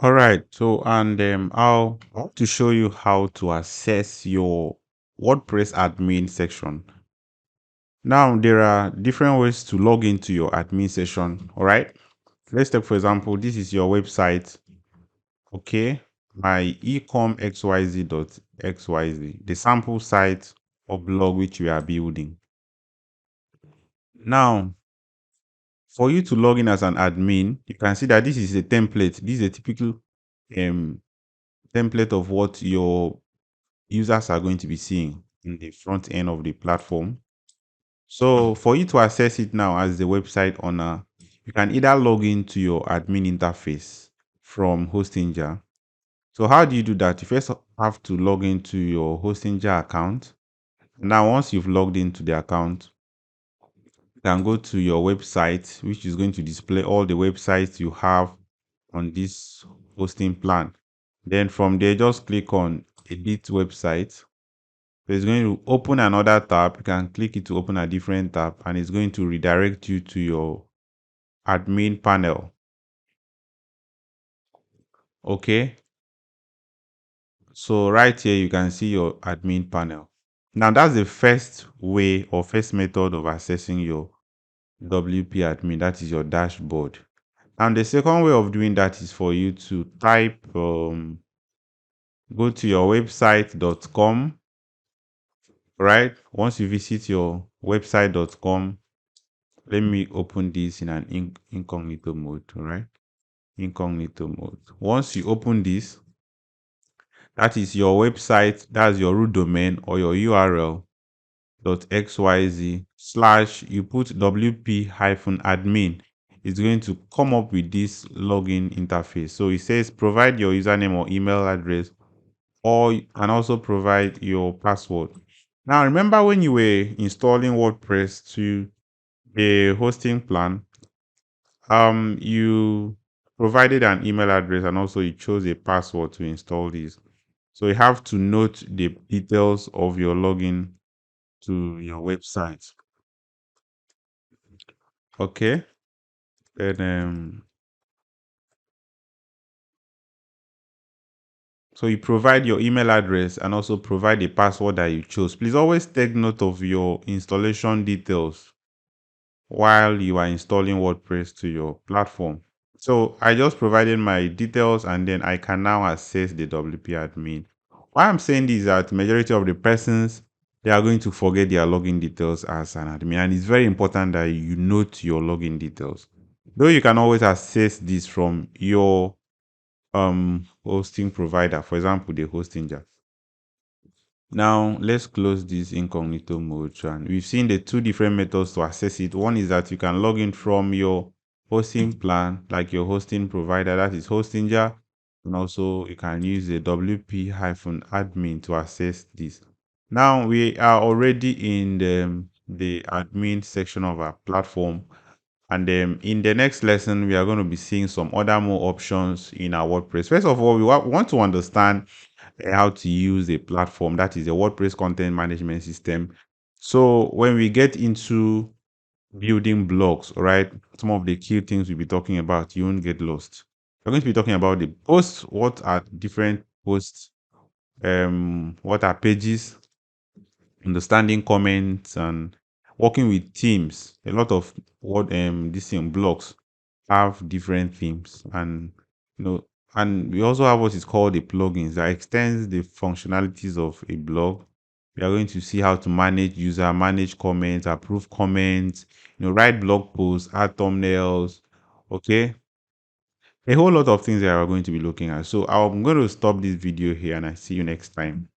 All right, so I'll want to show you how to access your WordPress admin section. Now, there are different ways to log into your admin section. All right, let's take for example, this is your website. Okay, my ecomxyz.xyz, the sample site or blog which we are building. Now, for you to log in as an admin, you can see that this is a template. This is a typical um, template of what your users are going to be seeing in the front end of the platform. So for you to access it now as the website owner, you can either log into your admin interface from Hostinger. So how do you do that? You first have to log into your Hostinger account. Now, once you've logged into the account, you can go to your website, which is going to display all the websites you have on this hosting plan. Then from there, just click on edit website. So it's going to open another tab. You can click it to open a different tab, and it's going to redirect you to your admin panel. Okay. So right here, you can see your admin panel. Now that's the first way or first method of accessing your WP admin. That is your dashboard. And the second way of doing that is for you to type, go to your website.com, right? Once you visit your website.com, let me open this in an incognito mode, all right? Incognito mode. Once you open this, that is your website, that's your root domain or your URL .xyz slash you put wp-admin. It's going to come up with this login interface. So it says provide your username or email address, or you can also provide your password. Now remember when you were installing WordPress to a hosting plan, you provided an email address and also you chose a password to install this. So you have to note the details of your login to your website. Okay. Then so you provide your email address and also provide a password that you chose. Please always take note of your installation details while you are installing WordPress to your platform. So I just provided my details and then I can now access the WP admin. Why I'm saying this is that majority of the persons, they are going to forget their login details as an admin, and it's very important that you note your login details. Though you can always access this from your hosting provider, for example, the Hostinger. Now let's close this incognito mode, and we've seen the two different methods to access it. One is that you can log in from your hosting plan, like your hosting provider, that is Hostinger, and also you can use the wp-admin to access this. Now we are already in the admin section of our platform, and in the next lesson we are going to be seeing some other more options in our WordPress. First of all, we want to understand how to use a platform, that is a WordPress content management system. So when we get into building blogs, all right, some of the key things we'll be talking about, you won't get lost. We're going to be talking about the posts, what are different posts, what are pages, understanding comments, and working with themes. A lot of what this in blogs have different themes, and and we also have what is called the plugins that extends the functionalities of a blog. We are going to see how to manage user, manage comments, approve comments, write blog posts, add thumbnails. Okay, a whole lot of things that we're going to be looking at. So I'm going to stop this video here and I see you next time.